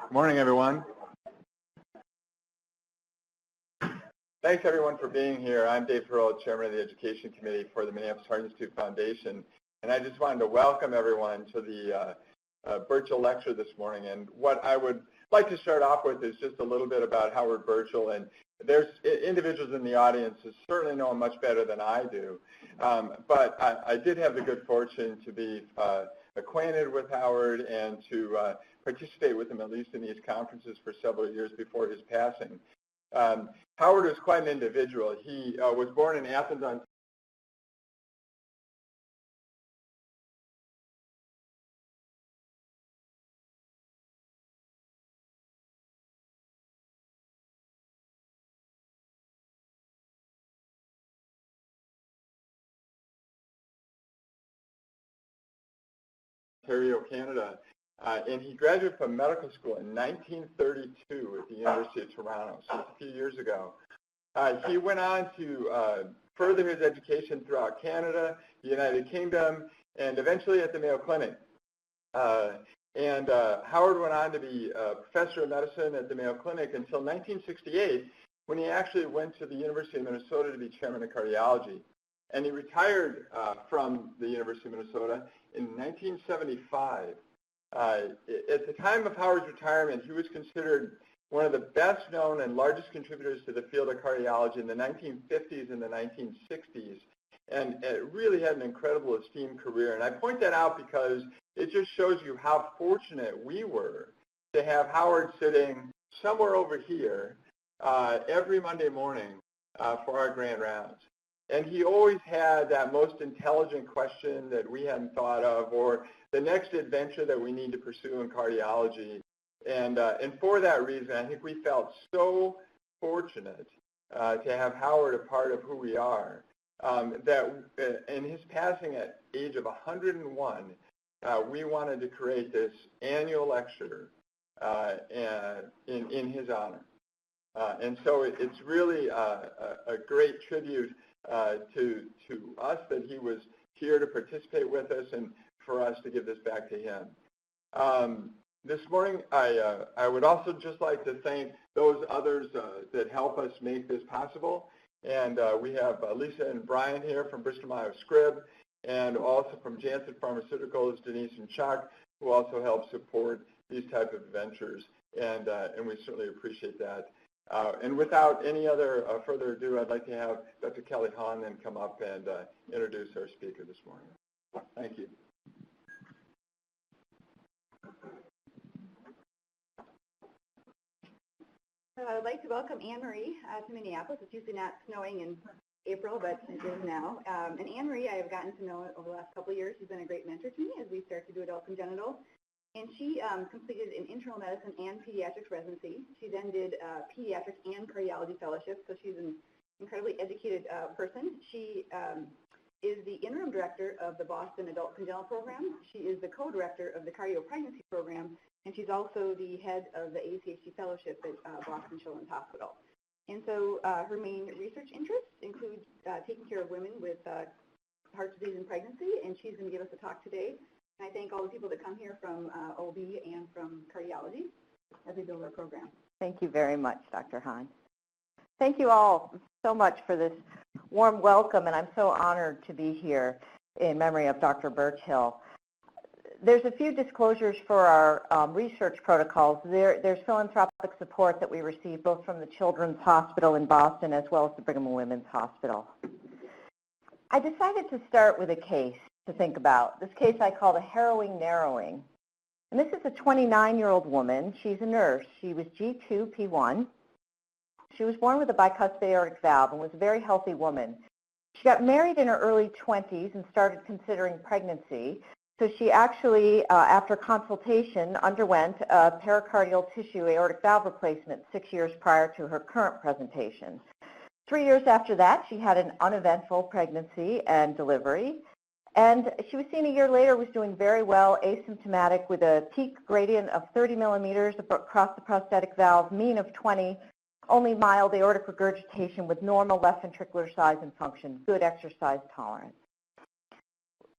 Good morning, everyone. Thanks, everyone, for being here. I'm Dave Perot, Chairman of the Education Committee for the Minneapolis Heart Institute Foundation, and I just wanted to welcome everyone to the Burchell Lecture this morning. And what I would like to start off with is just a little bit about Howard Burchell, and there's individuals in the audience who certainly know him much better than I do, but I did have the good fortune to be acquainted with Howard and to participate with him at least in these conferences for several years before his passing. Howard was quite an individual. He was born in Athens, Ontario, Canada, and he graduated from medical school in 1932 at the University of Toronto, so a few years ago. He went on to further his education throughout Canada, the United Kingdom, and eventually at the Mayo Clinic. Howard went on to be a professor of medicine at the Mayo Clinic until 1968, when he actually went to the University of Minnesota to be chairman of cardiology. And he retired from the University of Minnesota in 1975. At the time of Howard's retirement, he was considered one of the best known and largest contributors to the field of cardiology in the 1950s and the 1960s, and it really had an incredible esteemed career. And I point that out because it just shows you how fortunate we were to have Howard sitting somewhere over here every Monday morning for our grand rounds. And he always had that most intelligent question that we hadn't thought of, or the next adventure that we need to pursue in cardiology. And for that reason, I think we felt so fortunate to have Howard a part of who we are, that in his passing at age of 101, we wanted to create this annual lecture in his honor. And so it's really a great tribute to us that he was here to participate with us and for us to give this back to him. This morning, I would also just like to thank those others that help us make this possible. And we have Lisa and Brian here from Bristol Myers Squibb, and also from Janssen Pharmaceuticals, Denise and Chuck, who also help support these type of ventures. And we certainly appreciate that. And without any other further ado, I'd like to have Dr. Kelly Hahn then come up and introduce our speaker this morning. Thank you. So I would like to welcome Anne-Marie to Minneapolis. It's usually not snowing in April, but it is now. And Anne-Marie, I have gotten to know over the last couple of years. She's been a great mentor to me as we start to do adult congenital. And she completed an internal medicine and pediatrics residency. She then did pediatrics and cardiology fellowship, so she's an incredibly educated person. She is the interim director of the Boston Adult Congenital Program. She is the co-director of the Cardio Pregnancy Program, and she's also the head of the ACHG Fellowship at Boston Children's Hospital. And so her main research interests include taking care of women with heart disease and pregnancy, and she's going to give us a talk today. And I thank all the people that come here from OB and from cardiology as we build our program. Thank you very much, Dr. Hahn. Thank you all so much for this warm welcome, and I'm so honored to be here in memory of Dr. Burchell. There's a few disclosures for our research protocols. There's philanthropic support that we receive both from the Children's Hospital in Boston as well as the Brigham and Women's Hospital. I decided to start with a case to think about. This case I call the harrowing narrowing. And this is a 29-year-old woman. She's a nurse. She was G2P1. She was born with a bicuspid aortic valve and was a very healthy woman. She got married in her early 20s and started considering pregnancy. So she actually, after consultation, underwent a pericardial tissue aortic valve replacement 6 years prior to her current presentation. 3 years after that, she had an uneventful pregnancy and delivery. And she was seen a year later, was doing very well, asymptomatic, with a peak gradient of 30 millimeters across the prosthetic valve, mean of 20, only mild aortic regurgitation with normal left ventricular size and function, good exercise tolerance.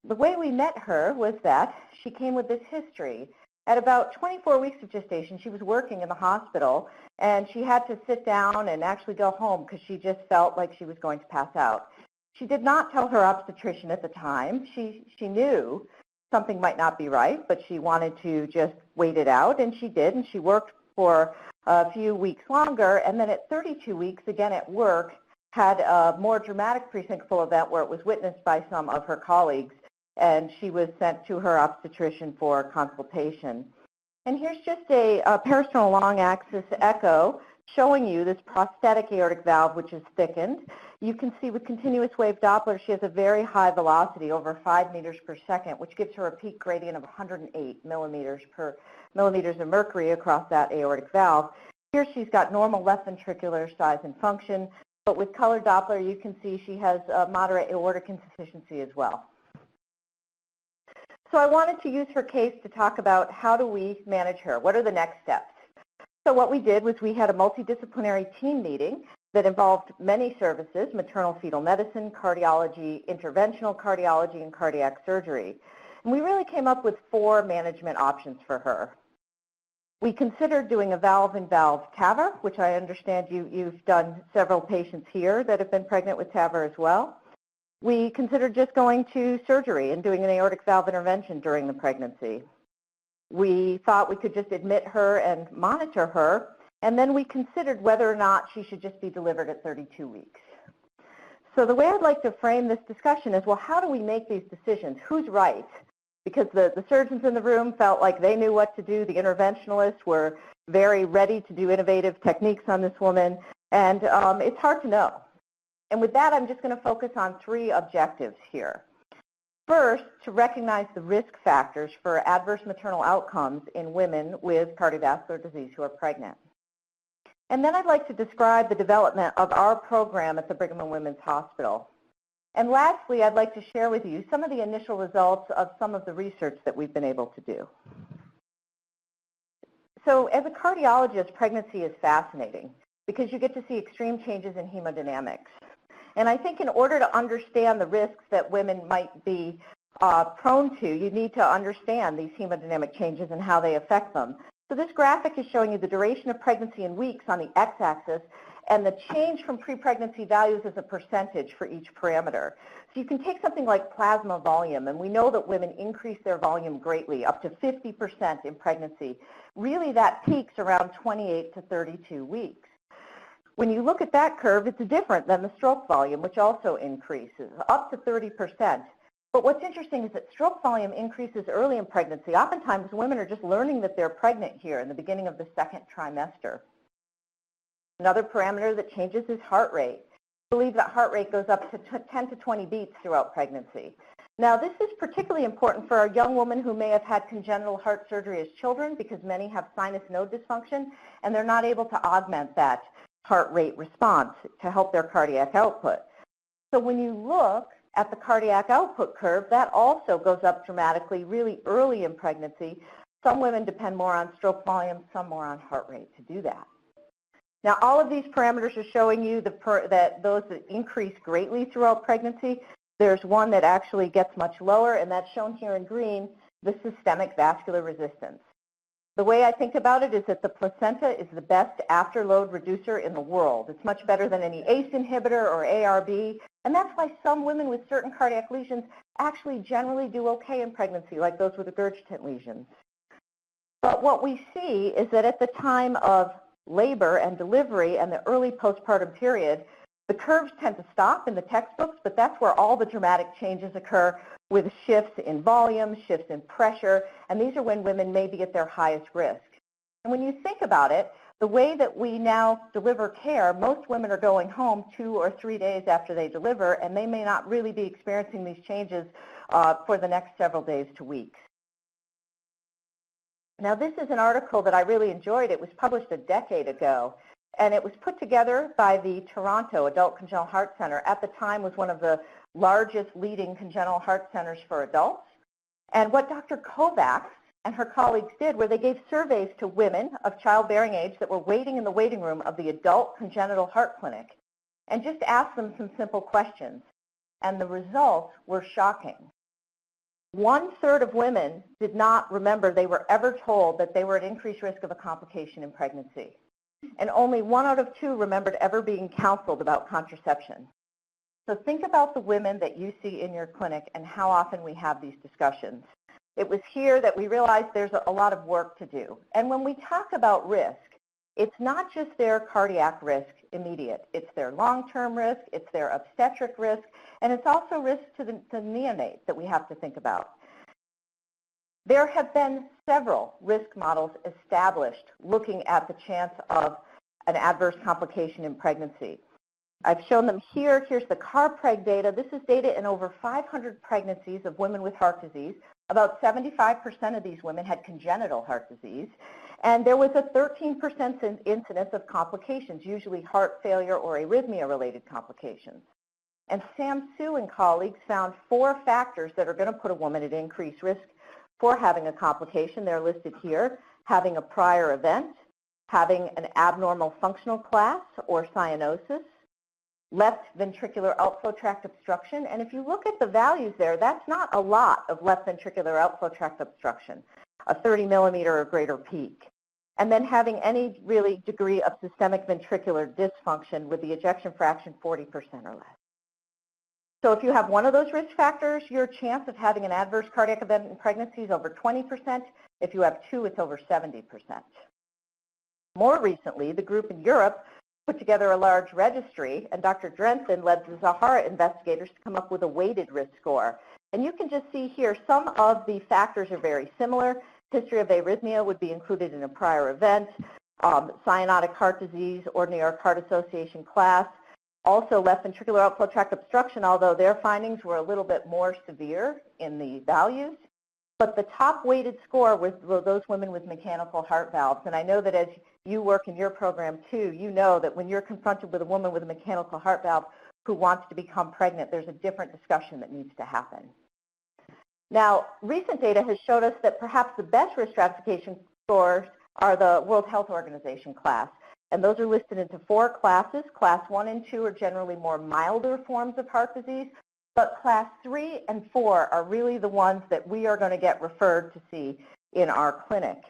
The way we met her was that she came with this history. At about 24 weeks of gestation, she was working in the hospital, and she had to sit down and actually go home because she just felt like she was going to pass out. She did not tell her obstetrician at the time. She knew something might not be right, but she wanted to just wait it out, and she did, and she worked for a few weeks longer, and then at 32 weeks, again at work, had a more dramatic presyncopal event where it was witnessed by some of her colleagues, and she was sent to her obstetrician for consultation. And here's just a peristernal long axis echo showing you this prosthetic aortic valve, which is thickened. You can see with continuous wave Doppler, she has a very high velocity, over 5 meters per second, which gives her a peak gradient of 108 millimeters of mercury across that aortic valve. Here she's got normal left ventricular size and function, but with color Doppler, you can see she has a moderate aortic insufficiency as well. So I wanted to use her case to talk about how do we manage her? What are the next steps? So what we did was we had a multidisciplinary team meeting that involved many services, maternal fetal medicine, cardiology, interventional cardiology, and cardiac surgery. And we really came up with 4 management options for her. We considered doing a valve-in-valve TAVR, which I understand you've done several patients here that have been pregnant with TAVR as well. We considered just going to surgery and doing an aortic valve intervention during the pregnancy. We thought we could just admit her and monitor her, and then we considered whether or not she should just be delivered at 32 weeks. So the way I'd like to frame this discussion is, well, how do we make these decisions? Who's right? Because the surgeons in the room felt like they knew what to do. The interventionalists were very ready to do innovative techniques on this woman, and it's hard to know. And with that, I'm just going to focus on 3 objectives here. First, to recognize the risk factors for adverse maternal outcomes in women with cardiovascular disease who are pregnant. And then I'd like to describe the development of our program at the Brigham and Women's Hospital. And lastly, I'd like to share with you some of the initial results of some of the research that we've been able to do. So as a cardiologist, pregnancy is fascinating because you get to see extreme changes in hemodynamics. And I think in order to understand the risks that women might be prone to, you need to understand these hemodynamic changes and how they affect them. So this graphic is showing you the duration of pregnancy in weeks on the x-axis and the change from pre-pregnancy values as a percentage for each parameter. So you can take something like plasma volume, and we know that women increase their volume greatly, up to 50% in pregnancy. Really, that peaks around 28 to 32 weeks. When you look at that curve, it's different than the stroke volume, which also increases, up to 30%. But what's interesting is that stroke volume increases early in pregnancy. Oftentimes, women are just learning that they're pregnant here in the beginning of the 2nd trimester. Another parameter that changes is heart rate. I believe that heart rate goes up to 10 to 20 beats throughout pregnancy. Now, this is particularly important for a young woman who may have had congenital heart surgery as children because many have sinus node dysfunction, and they're not able to augment that heart rate response to help their cardiac output. So when you look at the cardiac output curve, that also goes up dramatically really early in pregnancy. Some women depend more on stroke volume, some more on heart rate to do that. Now, all of these parameters are showing you that those that increase greatly throughout pregnancy. There's one that actually gets much lower, and that's shown here in green, the systemic vascular resistance. The way I think about it is that the placenta is the best afterload reducer in the world. It's much better than any ACE inhibitor or ARB, and that's why some women with certain cardiac lesions actually generally do okay in pregnancy, like those with regurgitant lesions. But what we see is that at the time of labor and delivery and the early postpartum period, the curves tend to stop in the textbooks, but that's where all the dramatic changes occur with shifts in volume, shifts in pressure, and these are when women may be at their highest risk. And when you think about it, the way that we now deliver care, most women are going home 2 or 3 days after they deliver, and they may not really be experiencing these changes for the next several days to weeks. Now, this is an article that I really enjoyed. It was published a decade ago, and it was put together by the Toronto Adult Congenital Heart Center. At the time, was one of the largest leading congenital heart centers for adults. And what Dr. Kovacs and her colleagues did were they gave surveys to women of childbearing age that were waiting in the waiting room of the adult congenital heart clinic and just asked them some simple questions. And the results were shocking. 1/3 of women did not remember they were ever told that they were at increased risk of a complication in pregnancy. And only 1 out of 2 remembered ever being counseled about contraception. So think about the women that you see in your clinic and how often we have these discussions. It was here that we realized there's a lot of work to do. And when we talk about risk, it's not just their cardiac risk immediate. It's their long-term risk, it's their obstetric risk, and it's also risk to the neonate that we have to think about. There have been several risk models established looking at the chance of an adverse complication in pregnancy. I've shown them here. Here's the CARPREG data. This is data in over 500 pregnancies of women with heart disease. About 75% of these women had congenital heart disease. And there was a 13% incidence of complications, usually heart failure or arrhythmia-related complications. And Sam Su and colleagues found 4 factors that are going to put a woman at increased risk for having a complication. They're listed here: having a prior event, having an abnormal functional class or cyanosis, left ventricular outflow tract obstruction. And if you look at the values there, that's not a lot of left ventricular outflow tract obstruction, a 30 millimeter or greater peak. And then having any really degree of systemic ventricular dysfunction with the ejection fraction 40% or less. So if you have one of those risk factors, your chance of having an adverse cardiac event in pregnancy is over 20%. If you have 2, it's over 70%. More recently, the group in Europe put together a large registry, and Dr. Drenson led the Zahara investigators to come up with a weighted risk score. And you can just see here some of the factors are very similar. History of arrhythmia would be included in a prior event, cyanotic heart disease or New York Heart Association class. Also left ventricular outflow tract obstruction, although their findings were a little bit more severe in the values. But the top weighted score was those women with mechanical heart valves. And I know that as you work in your program too, you know that when you're confronted with a woman with a mechanical heart valve who wants to become pregnant, there's a different discussion that needs to happen. Now, recent data has showed us that perhaps the best risk stratification scores are the World Health Organization class. And those are listed into 4 classes. Class 1 and 2 are generally more milder forms of heart disease, but class 3 and 4 are really the ones that we are going to get referred to see in our clinic.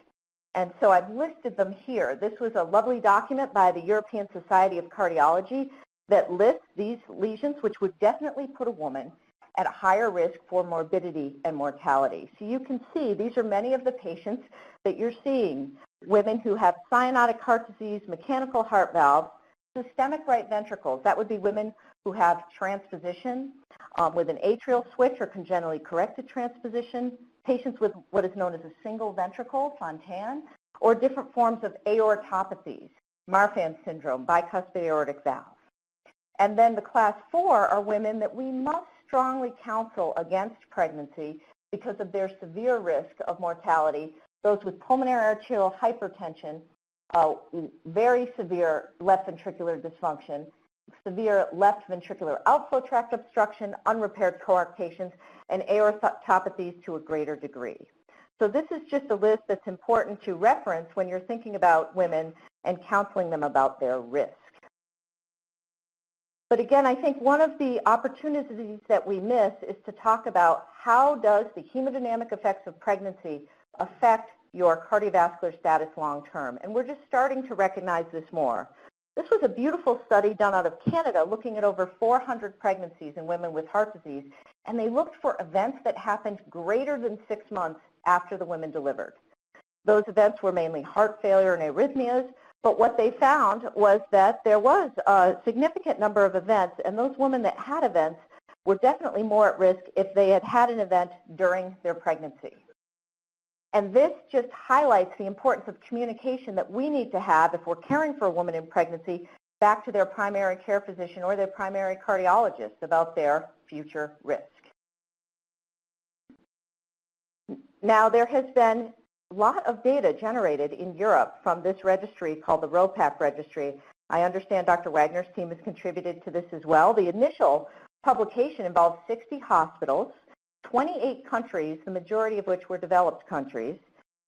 And so I've listed them here. This was a lovely document by the European Society of Cardiology that lists these lesions, which would definitely put a woman at a higher risk for morbidity and mortality. So you can see these are many of the patients that you're seeing. Women who have cyanotic heart disease, mechanical heart valves, systemic right ventricles. That would be women who have transposition with an atrial switch or congenitally corrected transposition, patients with what is known as a single ventricle, Fontan, or different forms of aortopathies, Marfan Syndrome, bicuspid aortic valve. And then the class 4 are women that we must strongly counsel against pregnancy because of their severe risk of mortality. Those with pulmonary arterial hypertension, very severe left ventricular dysfunction, severe left ventricular outflow tract obstruction, unrepaired coarctations, and aortopathies to a greater degree. So this is just a list that's important to reference when you're thinking about women and counseling them about their risk. But again, I think one of the opportunities that we miss is to talk about how does the hemodynamic effects of pregnancy affect your cardiovascular status long term. And we're just starting to recognize this more. This was a beautiful study done out of Canada looking at over 400 pregnancies in women with heart disease, and they looked for events that happened greater than 6 months after the women delivered. Those events were mainly heart failure and arrhythmias, but what they found was that there was a significant number of events, and those women that had events were definitely more at risk if they had had an event during their pregnancy. And this just highlights the importance of communication that we need to have if we're caring for a woman in pregnancy back to their primary care physician or their primary cardiologist about their future risk. Now, there has been a lot of data generated in Europe from this registry called the ROPAC registry. I understand Dr. Wagner's team has contributed to this as well. The initial publication involved 60 hospitals, 28 countries, the majority of which were developed countries,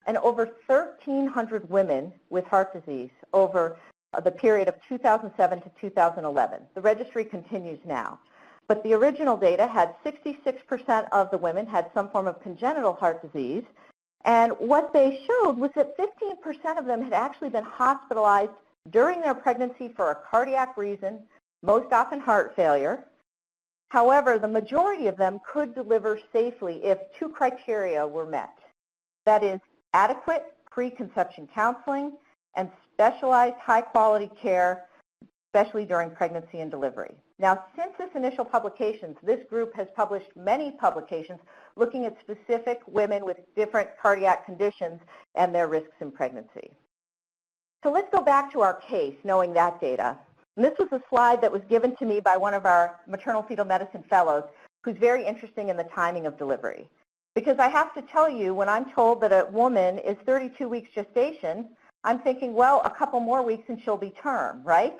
and over 1,300 women with heart disease over the period of 2007 to 2011. The registry continues now. But the original data had 66% of the women had some form of congenital heart disease. And what they showed was that 15% of them had actually been hospitalized during their pregnancy for a cardiac reason, most often heart failure. However, the majority of them could deliver safely if two criteria were met. That is, adequate preconception counseling and specialized high-quality care, especially during pregnancy and delivery. Now, since its initial publications, this group has published many publications looking at specific women with different cardiac conditions and their risks in pregnancy. So let's go back to our case, knowing that data. And this was a slide that was given to me by one of our maternal fetal medicine fellows who's very interested in the timing of delivery. Because I have to tell you, when I'm told that a woman is 32 weeks gestation, I'm thinking, well, a couple more weeks and she'll be term, right?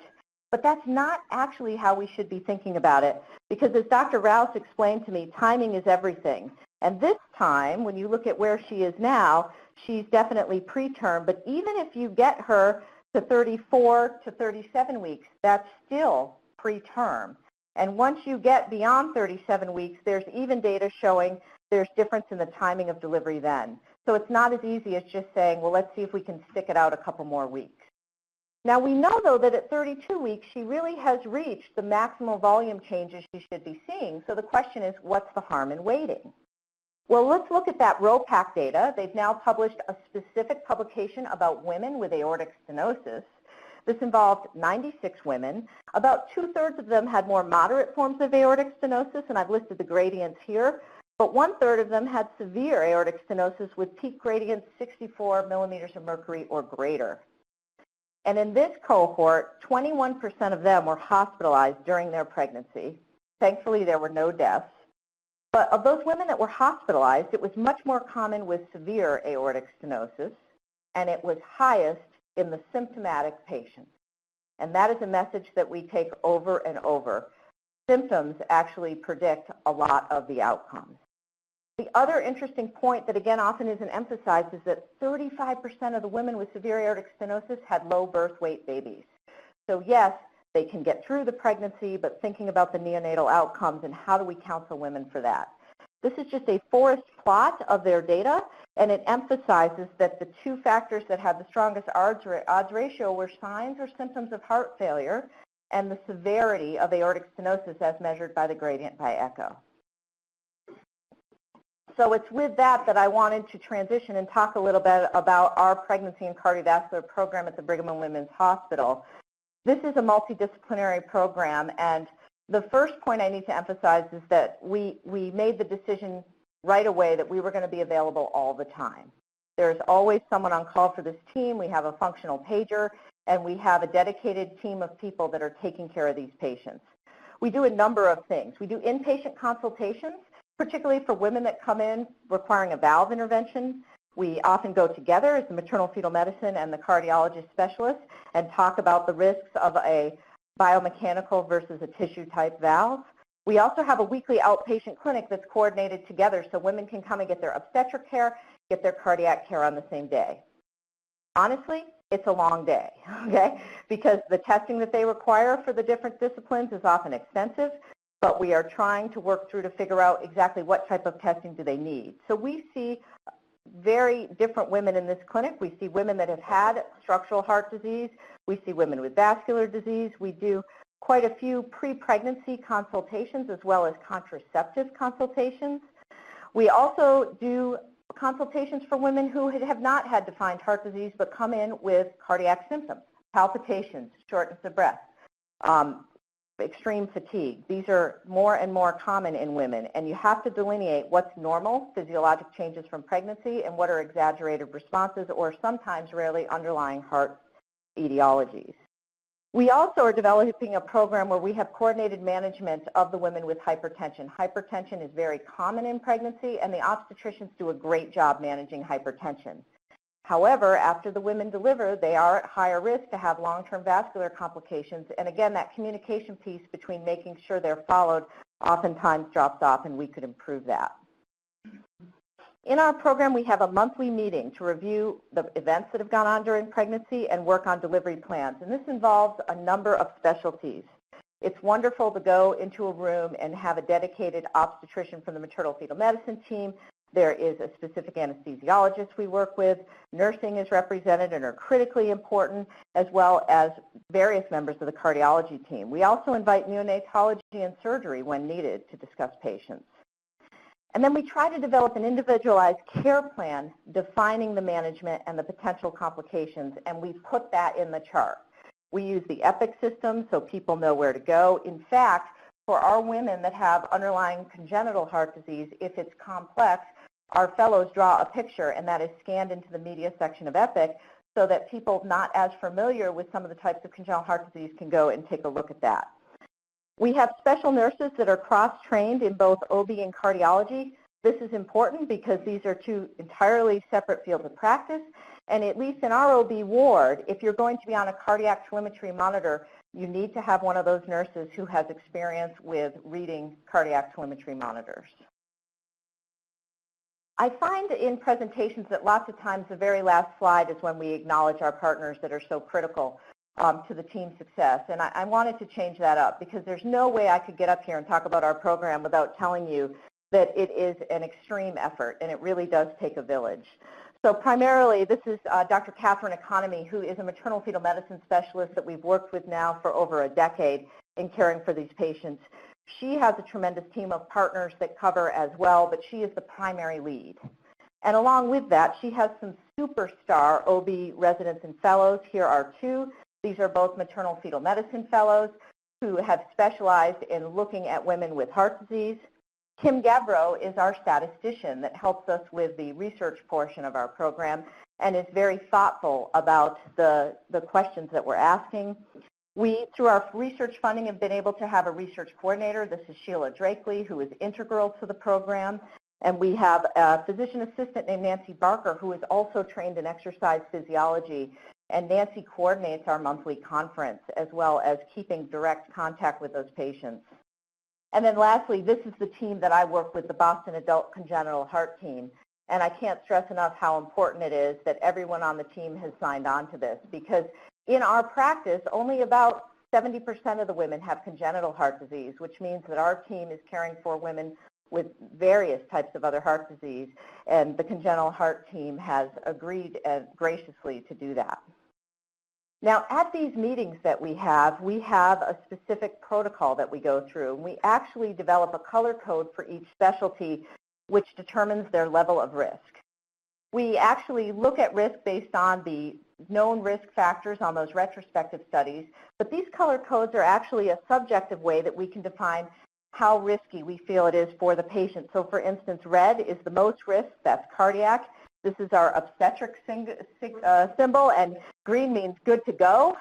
But that's not actually how we should be thinking about it, because as Dr. Rouse explained to me, timing is everything. And this time, when you look at where she is now, she's definitely preterm, but even if you get her to 34 to 37 weeks, that's still preterm. And once you get beyond 37 weeks, there's even data showing there's difference in the timing of delivery then. So it's not as easy as just saying, well, let's see if we can stick it out a couple more weeks. Now we know, though, that at 32 weeks, she really has reached the maximal volume changes she should be seeing. So the question is, what's the harm in waiting? Well, let's look at that ROPAC data. They've now published a specific publication about women with aortic stenosis. This involved 96 women. About 2/3 of them had more moderate forms of aortic stenosis, and I've listed the gradients here. But 1/3 of them had severe aortic stenosis with peak gradients 64 millimeters of mercury or greater. And in this cohort, 21% of them were hospitalized during their pregnancy. Thankfully, there were no deaths. But of those women that were hospitalized, it was much more common with severe aortic stenosis, and it was highest in the symptomatic patients. And that is a message that we take over and over. Symptoms actually predict a lot of the outcomes. The other interesting point that, again, often isn't emphasized is that 35% of the women with severe aortic stenosis had low birth weight babies. So yes, they can get through the pregnancy, but thinking about the neonatal outcomes and how do we counsel women for that. This is just a forest plot of their data, and it emphasizes that the two factors that had the strongest odds ratio were signs or symptoms of heart failure and the severity of aortic stenosis as measured by the gradient by echo. So it's with that that I wanted to transition and talk a little bit about our pregnancy and cardiovascular program at the Brigham and Women's Hospital. This is a multidisciplinary program, and the first point I need to emphasize is that we made the decision right away that we were going to be available all the time. There's always someone on call for this team. We have a functional pager, and we have a dedicated team of people that are taking care of these patients. We do a number of things. We do inpatient consultations, particularly for women that come in requiring a valve intervention. We often go together as the maternal fetal medicine and the cardiologist specialist and talk about the risks of a biomechanical versus a tissue type valve. We also have a weekly outpatient clinic that's coordinated together so women can come and get their obstetric care, get their cardiac care on the same day. Honestly, it's a long day, okay? Because the testing that they require for the different disciplines is often extensive, but we are trying to work through to figure out exactly what type of testing do they need. So we see very different women in this clinic. We see women that have had structural heart disease. We see women with vascular disease. We do quite a few pre-pregnancy consultations as well as contraceptive consultations. We also do consultations for women who have not had defined heart disease but come in with cardiac symptoms, palpitations, shortness of breath, extreme fatigue. These are more and more common in women, and you have to delineate what's normal physiologic changes from pregnancy and what are exaggerated responses or sometimes rarely underlying heart etiologies. We also are developing a program where we have coordinated management of the women with hypertension. Hypertension is very common in pregnancy, and the obstetricians do a great job managing hypertension. However, after the women deliver, they are at higher risk to have long-term vascular complications. And again, that communication piece between making sure they're followed oftentimes drops off, and we could improve that. In our program, we have a monthly meeting to review the events that have gone on during pregnancy and work on delivery plans. And this involves a number of specialties. It's wonderful to go into a room and have a dedicated obstetrician from the maternal fetal medicine team. There is a specific anesthesiologist we work with. Nursing is represented and are critically important, as well as various members of the cardiology team. We also invite neonatology and surgery when needed to discuss patients. And then we try to develop an individualized care plan defining the management and the potential complications, and we put that in the chart. We use the EPIC system so people know where to go. In fact, for our women that have underlying congenital heart disease, if it's complex, our fellows draw a picture, and that is scanned into the media section of EPIC so that people not as familiar with some of the types of congenital heart disease can go and take a look at that. We have special nurses that are cross-trained in both OB and cardiology. This is important because these are two entirely separate fields of practice, and at least in our OB ward, if you're going to be on a cardiac telemetry monitor, you need to have one of those nurses who has experience with reading cardiac telemetry monitors. I find in presentations that lots of times the very last slide is when we acknowledge our partners that are so critical to the team's success. And I wanted to change that up because there's no way I could get up here and talk about our program without telling you that it is an extreme effort, and it really does take a village. So primarily, this is Dr. Catherine Economy, who is a maternal fetal medicine specialist that we've worked with now for over a decade in caring for these patients. She has a tremendous team of partners that cover as well, but she is the primary lead. And along with that, she has some superstar OB residents and fellows. Here are two. These are both maternal fetal medicine fellows who have specialized in looking at women with heart disease. Kim Gavro is our statistician that helps us with the research portion of our program and is very thoughtful about the questions that we're asking. We, through our research funding, have been able to have a research coordinator. This is Sheila Drakely, who is integral to the program. And we have a physician assistant named Nancy Barker, who is also trained in exercise physiology. And Nancy coordinates our monthly conference, as well as keeping direct contact with those patients. And then lastly, this is the team that I work with, the Boston Adult Congenital Heart Team. And I can't stress enough how important it is that everyone on the team has signed on to this, because in our practice, only about 70% of the women have congenital heart disease, which means that our team is caring for women with various types of other heart disease, and the congenital heart team has agreed graciously to do that. Now, at these meetings that we have a specific protocol that we go through, and we actually develop a color code for each specialty which determines their level of risk. We actually look at risk based on the known risk factors on those retrospective studies, but these color codes are actually a subjective way that we can define how risky we feel it is for the patient. So for instance, red is the most risk, that's cardiac. This is our obstetric symbol, and green means good to go.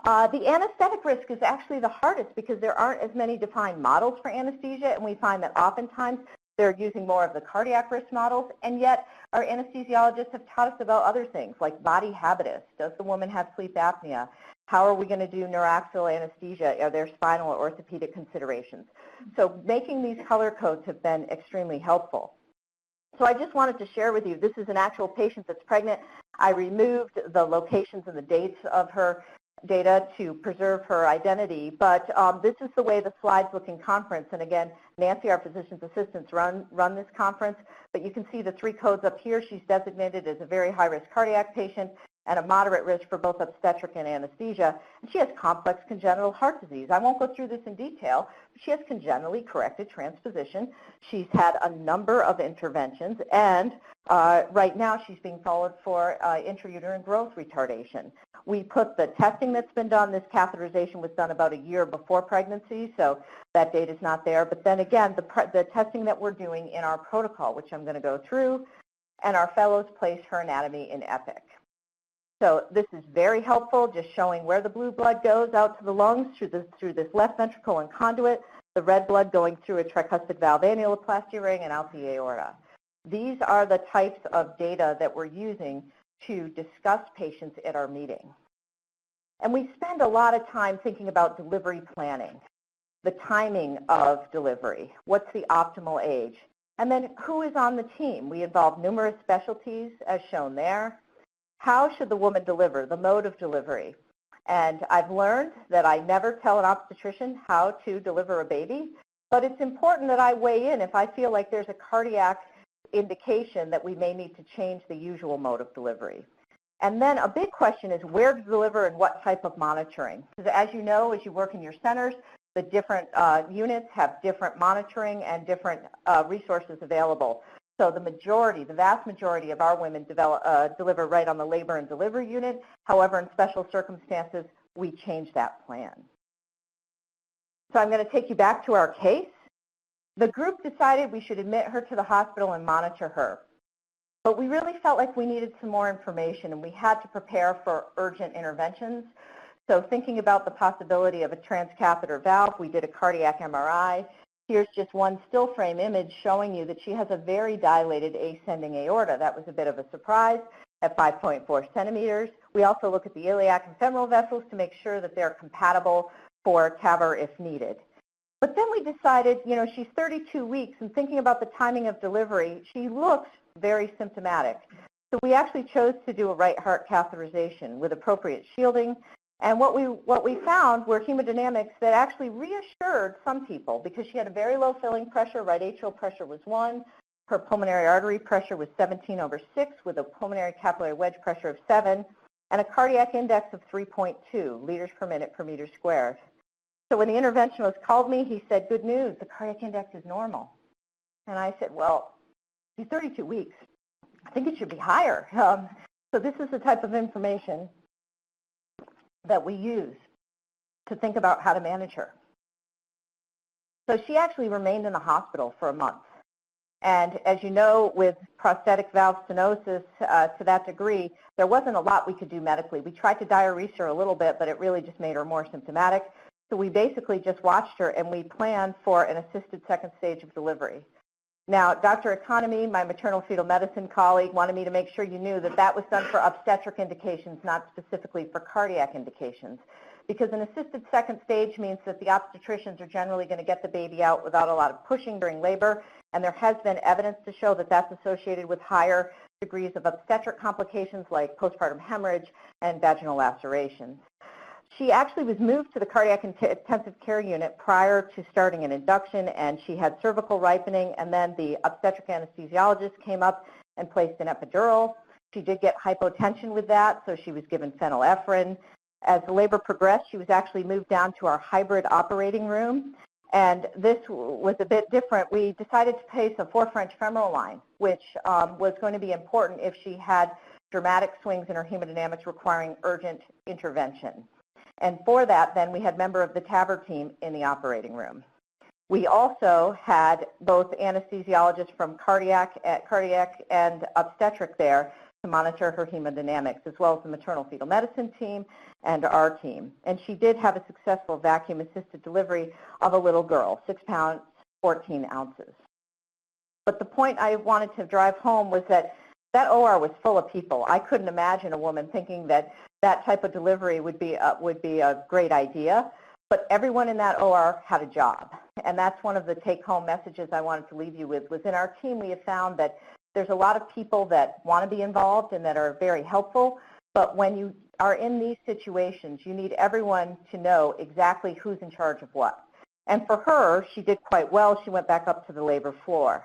The anesthetic risk is actually the hardest because there aren't as many defined models for anesthesia, and we find that oftentimes they're using more of the cardiac risk models, and yet our anesthesiologists have taught us about other things like body habitus. Does the woman have sleep apnea? How are we going to do neuroaxial anesthesia? Are there spinal or orthopedic considerations? So making these color codes have been extremely helpful. So I just wanted to share with you, this is an actual patient that's pregnant. I removed the locations and the dates of her data to preserve her identity, but this is the way the slides look in conference. And again, Nancy, our physician's assistants, run this conference, but you can see the three codes up here. She's designated as a very high-risk cardiac patient and a moderate risk for both obstetric and anesthesia. And she has complex congenital heart disease. I won't go through this in detail, but she has congenitally corrected transposition. She's had a number of interventions, and right now she's being followed for intrauterine growth retardation. We put the testing that's been done. This catheterization was done about a year before pregnancy, so that date is not there. But then again, the testing that we're doing in our protocol, which I'm going to go through, and our fellows place her anatomy in EPIC. So this is very helpful, just showing where the blue blood goes out to the lungs through this left ventricle and conduit, the red blood going through a tricuspid valve annuloplasty ring and out the aorta. These are the types of data that we're using to discuss patients at our meeting. And we spend a lot of time thinking about delivery planning, the timing of delivery, what's the optimal age, and then who is on the team. We involve numerous specialties as shown there. How should the woman deliver, the mode of delivery? And I've learned that I never tell an obstetrician how to deliver a baby, but it's important that I weigh in if I feel like there's a cardiac indication that we may need to change the usual mode of delivery. And then a big question is where to deliver and what type of monitoring. Because as you know, as you work in your centers, the different units have different monitoring and different resources available. So the vast majority of our women deliver right on the labor and delivery unit. However, in special circumstances, we change that plan. So I'm going to take you back to our case. The group decided we should admit her to the hospital and monitor her. But we really felt like we needed some more information, and we had to prepare for urgent interventions. So thinking about the possibility of a transcatheter valve, we did a cardiac MRI. Here's just one still frame image showing you that she has a very dilated ascending aorta. That was a bit of a surprise at 5.4 centimeters. We also look at the iliac and femoral vessels to make sure that they're compatible for TAVR if needed. But then we decided, you know, she's 32 weeks, and thinking about the timing of delivery, she looks very symptomatic. So we actually chose to do a right heart catheterization with appropriate shielding. And what we found were hemodynamics that actually reassured some people because she had a very low filling pressure. Right atrial pressure was 1. Her pulmonary artery pressure was 17/6 with a pulmonary capillary wedge pressure of 7 and a cardiac index of 3.2 liters per minute per meter squared. So when the interventionalist called me, he said, good news, the cardiac index is normal. And I said, well, she's 32 weeks. I think it should be higher. So this is the type of information that we use to think about how to manage her. So she actually remained in the hospital for a month. And as you know, with prosthetic valve stenosis to that degree, there wasn't a lot we could do medically. We tried to diurese her a little bit, but it really just made her more symptomatic. So we basically just watched her, and we planned for an assisted second stage of delivery. Now, Dr. Economy, my maternal fetal medicine colleague, wanted me to make sure you knew that that was done for obstetric indications, not specifically for cardiac indications. Because an assisted second stage means that the obstetricians are generally going to get the baby out without a lot of pushing during labor, and there has been evidence to show that that's associated with higher degrees of obstetric complications like postpartum hemorrhage and vaginal lacerations. She actually was moved to the cardiac intensive care unit prior to starting an induction, and she had cervical ripening, and then the obstetric anesthesiologist came up and placed an epidural. She did get hypotension with that, so she was given phenylephrine. As the labor progressed, she was actually moved down to our hybrid operating room, and this was a bit different. We decided to place a 4 French femoral line, which was going to be important if she had dramatic swings in her hemodynamics requiring urgent intervention. And for that, then, we had a member of the TAVR team in the operating room. We also had both anesthesiologists from cardiac and obstetric there to monitor her hemodynamics, as well as the maternal fetal medicine team and our team. And she did have a successful vacuum-assisted delivery of a little girl, 6 pounds, 14 ounces. But the point I wanted to drive home was that that OR was full of people. I couldn't imagine a woman thinking that that type of delivery would be a great idea, but everyone in that OR had a job. And that's one of the take-home messages I wanted to leave you with, was in our team we have found that there's a lot of people that want to be involved and that are very helpful, but when you are in these situations, you need everyone to know exactly who's in charge of what. And for her, she did quite well. She went back up to the labor floor.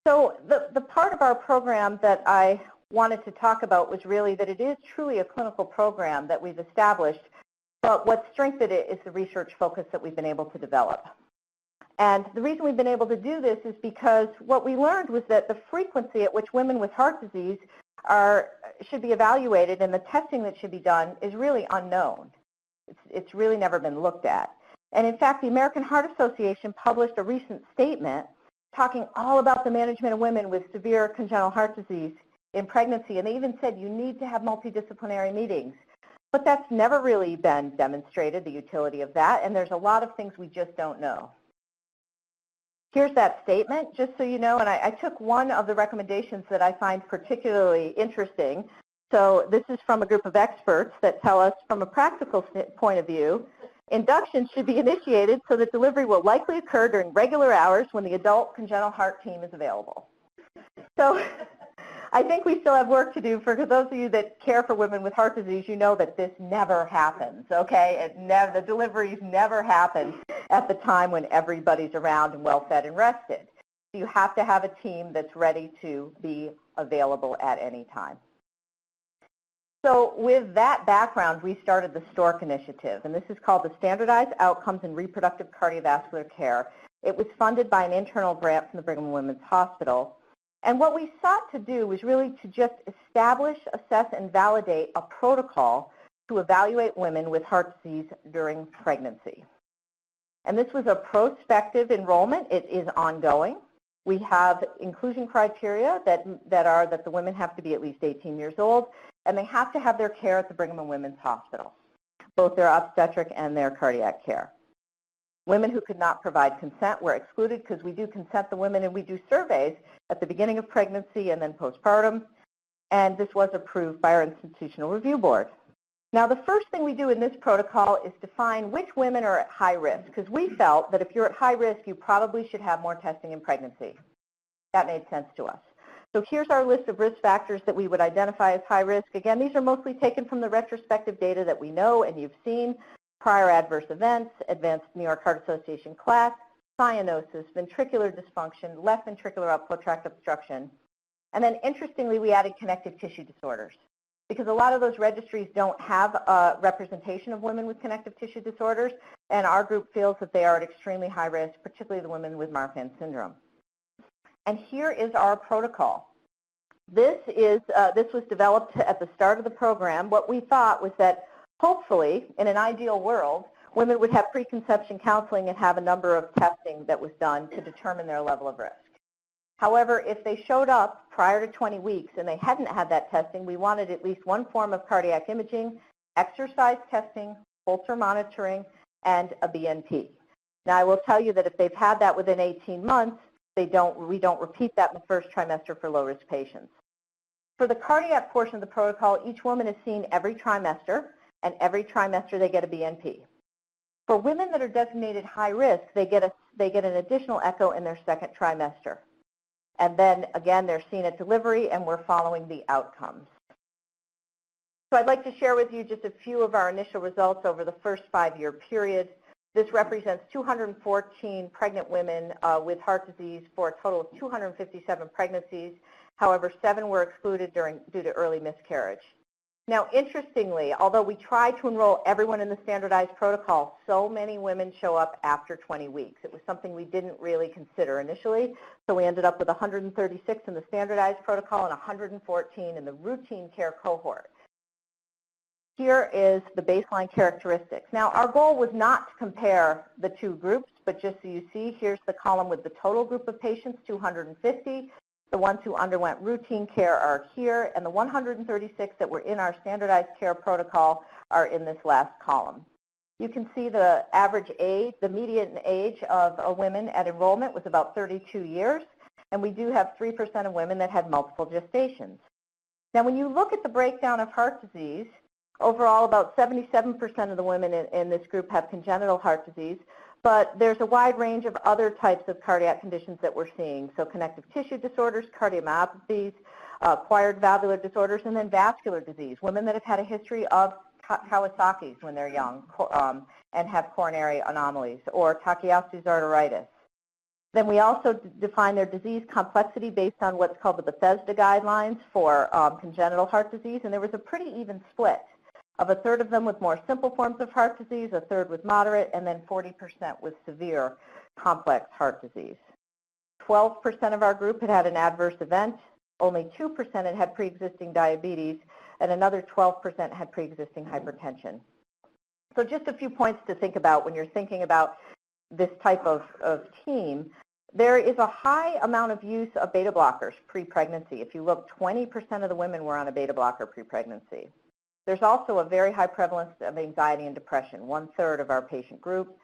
So the part of our program that I wanted to talk about was really that it is truly a clinical program that we've established, but what strengthened it is the research focus that we've been able to develop. And the reason we've been able to do this is because what we learned was that the frequency at which women with heart disease should be evaluated and the testing that should be done is really unknown. It's really never been looked at. And in fact, the American Heart Association published a recent statement talking all about the management of women with severe congenital heart disease in pregnancy, and they even said you need to have multidisciplinary meetings. But that's never really been demonstrated, the utility of that, and there's a lot of things we just don't know. Here's that statement, just so you know, and I took one of the recommendations that I find particularly interesting. So this is from a group of experts that tell us from a practical point of view, induction should be initiated so that delivery will likely occur during regular hours when the adult congenital heart team is available. So I think we still have work to do. For those of you that care for women with heart disease, you know that this never happens, okay? The deliveries never happen at the time when everybody's around and well-fed and rested. So you have to have a team that's ready to be available at any time. So with that background, we started the STORCC initiative, and this is called the Standardized Outcomes in Reproductive Cardiovascular Care. It was funded by an internal grant from the Brigham and Women's Hospital. And what we sought to do was really to just establish, assess, and validate a protocol to evaluate women with heart disease during pregnancy. And this was a prospective enrollment. It is ongoing. We have inclusion criteria that are that the women have to be at least 18 years old, and they have to have their care at the Brigham and Women's Hospital, both their obstetric and their cardiac care. Women who could not provide consent were excluded because we do consent the women and we do surveys at the beginning of pregnancy and then postpartum, and this was approved by our Institutional Review Board. Now, the first thing we do in this protocol is define which women are at high risk, because we felt that if you're at high risk, you probably should have more testing in pregnancy. That made sense to us. So here's our list of risk factors that we would identify as high risk. Again, these are mostly taken from the retrospective data that we know and you've seen: prior adverse events, advanced New York Heart Association class, cyanosis, ventricular dysfunction, left ventricular outflow tract obstruction. And then interestingly, we added connective tissue disorders, because a lot of those registries don't have a representation of women with connective tissue disorders, and our group feels that they are at extremely high risk, particularly the women with Marfan Syndrome. And here is our protocol. This was developed at the start of the program. What we thought was that hopefully, in an ideal world, women would have preconception counseling and have a number of testing that was done to determine their level of risk. However, if they showed up prior to 20 weeks and they hadn't had that testing, we wanted at least one form of cardiac imaging, exercise testing, Holter monitoring, and a BNP. Now, I will tell you that if they've had that within 18 months, we don't repeat that in the first trimester for low-risk patients. For the cardiac portion of the protocol, each woman is seen every trimester, and every trimester they get a BNP. For women that are designated high risk, they get an additional echo in their second trimester. And then, again, they're seen at delivery, and we're following the outcomes. So I'd like to share with you just a few of our initial results over the first 5-year period. This represents 214 pregnant women with heart disease for a total of 257 pregnancies. However, 7 were excluded due to early miscarriage. Now, interestingly, although we tried to enroll everyone in the standardized protocol, so many women show up after 20 weeks. It was something we didn't really consider initially, so we ended up with 136 in the standardized protocol and 114 in the routine care cohort. Here is the baseline characteristics. Now, our goal was not to compare the two groups, but just so you see, here's the column with the total group of patients, 250. The ones who underwent routine care are here, and the 136 that were in our standardized care protocol are in this last column. You can see the average age, the median age of women at enrollment was about 32 years, and we do have 3% of women that had multiple gestations. Now, when you look at the breakdown of heart disease, overall about 77% of the women in this group have congenital heart disease, but there's a wide range of other types of cardiac conditions that we're seeing. So connective tissue disorders, cardiomyopathies, acquired valvular disorders, and then vascular disease. Women that have had a history of Kawasaki's when they're young and have coronary anomalies, or Takayasu's arteritis. Then we also define their disease complexity based on what's called the Bethesda guidelines for congenital heart disease, and there was a pretty even split of a third of them with more simple forms of heart disease, a third with moderate, and then 40% with severe complex heart disease. 12% of our group had an adverse event, only 2% had pre-existing diabetes, and another 12% had pre-existing hypertension. So just a few points to think about when you're thinking about this type of team. There is a high amount of use of beta blockers pre-pregnancy. If you look, 20% of the women were on a beta blocker pre-pregnancy. There's also a very high prevalence of anxiety and depression, 1/3 of our patient group.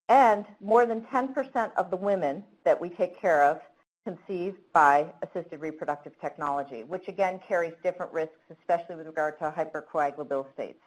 And more than 10% of the women that we take care of conceive by assisted reproductive technology, which again carries different risks, especially with regard to hypercoagulable states.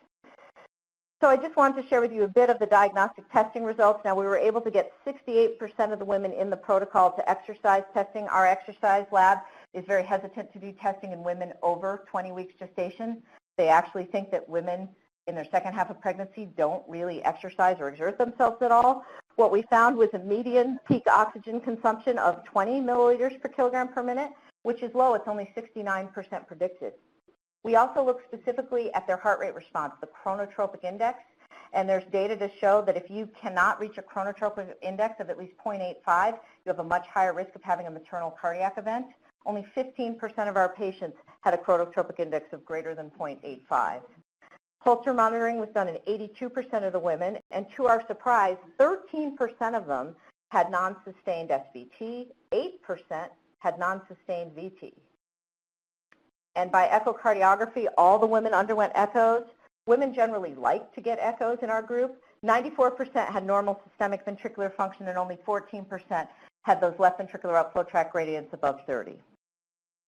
So I just wanted to share with you a bit of the diagnostic testing results. Now, we were able to get 68% of the women in the protocol to exercise testing. Our exercise lab is very hesitant to do testing in women over 20 weeks gestation. They actually think that women in their second half of pregnancy don't really exercise or exert themselves at all. What we found was a median peak oxygen consumption of 20 milliliters per kilogram per minute, which is low. It's only 69% predicted. We also looked specifically at their heart rate response, the chronotropic index, and there's data to show that if you cannot reach a chronotropic index of at least 0.85, you have a much higher risk of having a maternal cardiac event. Only 15% of our patients had a chronotropic index of greater than 0.85. Holter monitoring was done in 82% of the women, and to our surprise, 13% of them had non-sustained SVT, 8% had non-sustained VT. And by echocardiography, all the women underwent echoes. Women generally like to get echoes in our group. 94% had normal systemic ventricular function, and only 14% had those left ventricular outflow tract gradients above 30.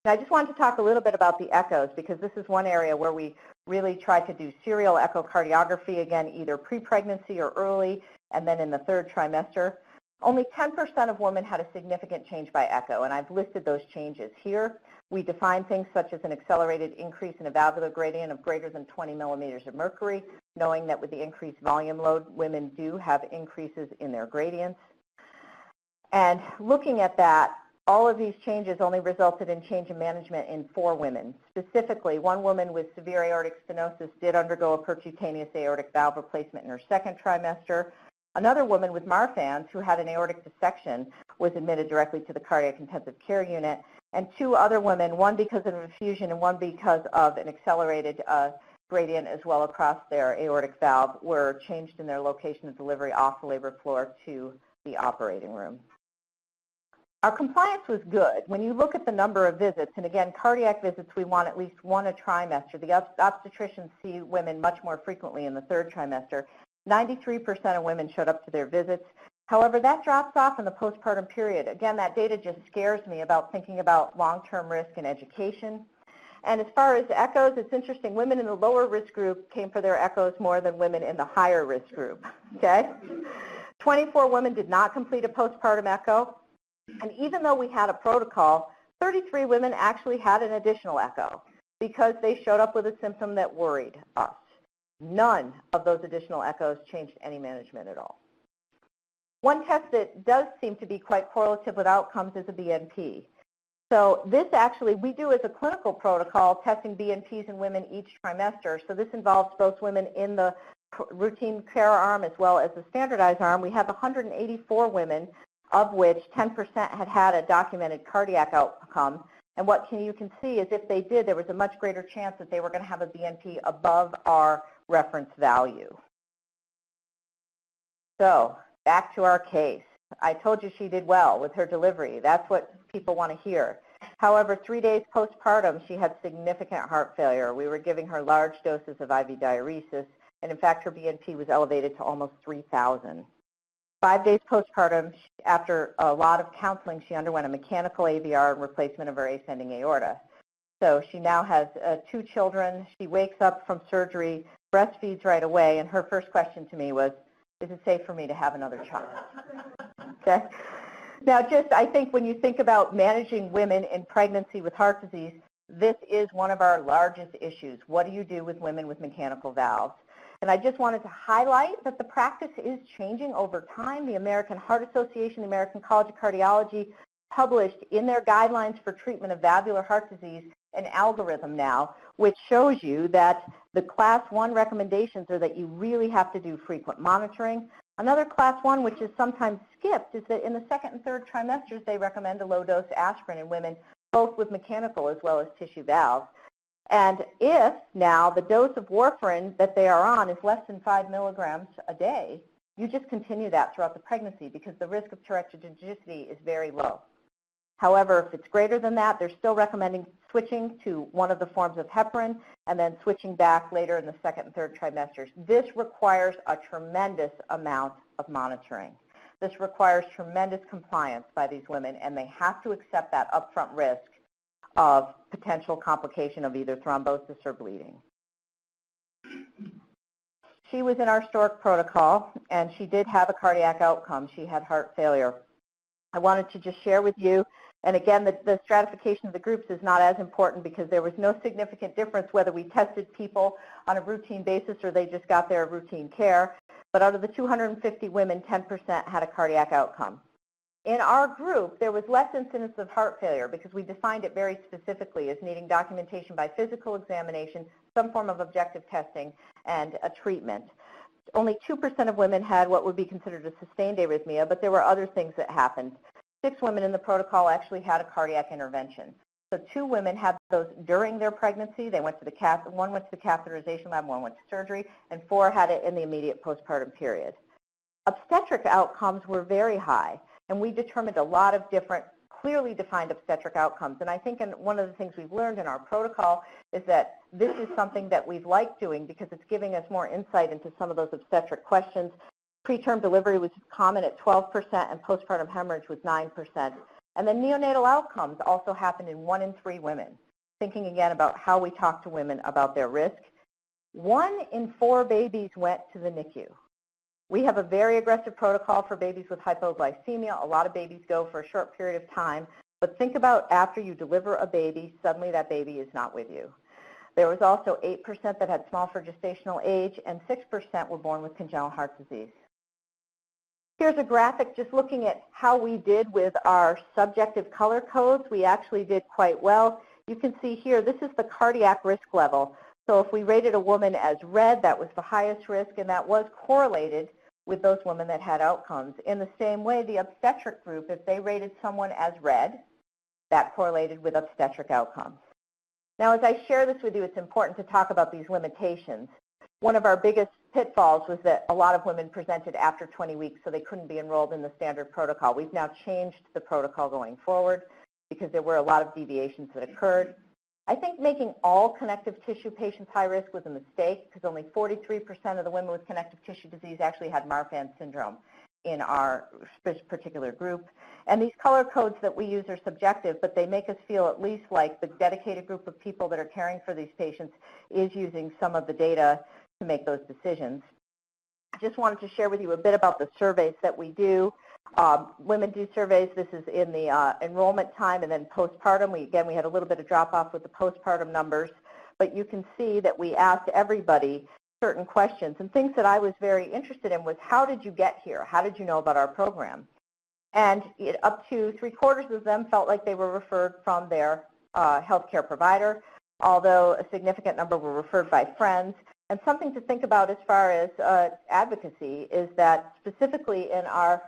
Now, I just wanted to talk a little bit about the echoes, because this is one area where we really try to do serial echocardiography, again, either pre-pregnancy or early, and then in the third trimester. Only 10% of women had a significant change by echo, and I've listed those changes here. We define things such as an accelerated increase in a valvular gradient of greater than 20 millimeters of mercury, knowing that with the increased volume load, women do have increases in their gradients. And looking at that, all of these changes only resulted in change in management in 4 women. Specifically, one woman with severe aortic stenosis did undergo a percutaneous aortic valve replacement in her second trimester. Another woman with Marfan's, who had an aortic dissection, was admitted directly to the cardiac intensive care unit. And 2 other women, one because of effusion and one because of an accelerated gradient as well across their aortic valve, were changed in their location of delivery off the labor floor to the operating room. Our compliance was good. When you look at the number of visits, and again, cardiac visits, we want at least 1 a trimester. The obstetricians see women much more frequently in the third trimester. 93% of women showed up to their visits. However, that drops off in the postpartum period. Again, that data just scares me about thinking about long-term risk in education. And as far as echoes, it's interesting. Women in the lower risk group came for their echoes more than women in the higher risk group. Okay? 24 women did not complete a postpartum echo. And even though we had a protocol, 33 women actually had an additional echo because they showed up with a symptom that worried us. None of those additional echoes changed any management at all. One test that does seem to be quite correlative with outcomes is a BNP. So this actually, we do as a clinical protocol testing BNPs in women each trimester. So this involves both women in the routine care arm as well as the standardized arm. We have 184 women, of which 10% had had a documented cardiac outcome. And what you can see is if they did, there was a much greater chance that they were going to have a BNP above our reference value. So back to our case. I told you she did well with her delivery. That's what people want to hear. However, 3 days postpartum, she had significant heart failure. We were giving her large doses of IV diuresis, and in fact, her BNP was elevated to almost 3,000. 5 days postpartum, after a lot of counseling, she underwent a mechanical AVR and replacement of her ascending aorta. So she now has 2 children. She wakes up from surgery, breastfeeds right away, and her first question to me was, is it safe for me to have another child? Okay. Now, just I think when you think about managing women in pregnancy with heart disease, this is one of our largest issues. What do you do with women with mechanical valves? And I just wanted to highlight that the practice is changing over time. The American Heart Association, the American College of Cardiology published in their guidelines for treatment of valvular heart disease an algorithm now, which shows you that the class 1 recommendations are that you really have to do frequent monitoring. Another class 1, which is sometimes skipped, is that in the second and third trimesters, they recommend a low-dose aspirin in women, both with mechanical as well as tissue valves. And if now the dose of warfarin that they are on is less than 5 milligrams a day, you just continue that throughout the pregnancy because the risk of teratogenicity is very low. However, if it's greater than that, they're still recommending switching to one of the forms of heparin and then switching back later in the second and third trimesters. This requires a tremendous amount of monitoring. This requires tremendous compliance by these women, and they have to accept that upfront risk of potential complication of either thrombosis or bleeding. She was in our STORCC protocol, and she did have a cardiac outcome. She had heart failure. I wanted to just share with you And again, the stratification of the groups is not as important because there was no significant difference whether we tested people on a routine basis or they just got their routine care. But out of the 250 women, 10% had a cardiac outcome. In our group, there was less incidence of heart failure because we defined it very specifically as needing documentation by physical examination, some form of objective testing, and a treatment. Only 2% of women had what would be considered a sustained arrhythmia, but there were other things that happened. 6 women in the protocol actually had a cardiac intervention. So 2 women had those during their pregnancy. They went to the one went to the catheterization lab, one went to surgery, and 4 had it in the immediate postpartum period. Obstetric outcomes were very high, and we determined a lot of different clearly defined obstetric outcomes. And I think one of the things we've learned in our protocol is that this is something that we've liked doing because it's giving us more insight into some of those obstetric questions. Preterm delivery was common at 12% and postpartum hemorrhage was 9%. And then neonatal outcomes also happened in 1 in 3 women. Thinking again about how we talk to women about their risk. 1 in 4 babies went to the NICU. We have a very aggressive protocol for babies with hypoglycemia. A lot of babies go for a short period of time. But think about after you deliver a baby, suddenly that baby is not with you. There was also 8% that had small for gestational age, and 6% were born with congenital heart disease. Here's a graphic just looking at how we did with our subjective color codes. We actually did quite well. You can see here, this is the cardiac risk level. So if we rated a woman as red, that was the highest risk, and that was correlated with those women that had outcomes. In the same way, the obstetric group, if they rated someone as red, that correlated with obstetric outcomes. Now, as I share this with you, it's important to talk about these limitations. One of our biggest pitfalls was that a lot of women presented after 20 weeks, so they couldn't be enrolled in the standard protocol. We've now changed the protocol going forward because there were a lot of deviations that occurred. I think making all connective tissue patients high risk was a mistake because only 43% of the women with connective tissue disease actually had Marfan Syndrome in our particular group. And these color codes that we use are subjective, but they make us feel at least like the dedicated group of people that are caring for these patients is using some of the data to make those decisions. I just wanted to share with you a bit about the surveys that we do. Women do surveys. This is in the enrollment time and then postpartum. We had a little bit of drop off with the postpartum numbers, but you can see that we asked everybody certain questions. And things that I was very interested in was, how did you get here? How did you know about our program? And up to 3/4 of them felt like they were referred from their healthcare provider, although a significant number were referred by friends. And something to think about as far as advocacy is that specifically in our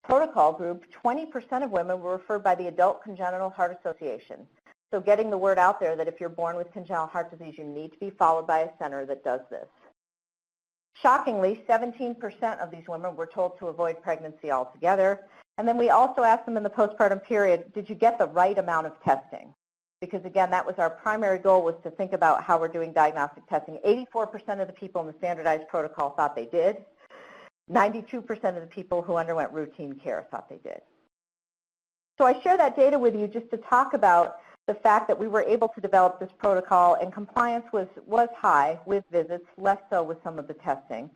protocol group, 20% of women were referred by the Adult Congenital Heart Association. So getting the word out there that if you're born with congenital heart disease, you need to be followed by a center that does this. Shockingly, 17% of these women were told to avoid pregnancy altogether. And then we also asked them in the postpartum period, did you get the right amount of testing? Because again, that was our primary goal, was to think about how we're doing diagnostic testing. 84% of the people in the standardized protocol thought they did. 92% of the people who underwent routine care thought they did. So I share that data with you just to talk about the fact that we were able to develop this protocol, and compliance was high with visits, less so with some of the testing.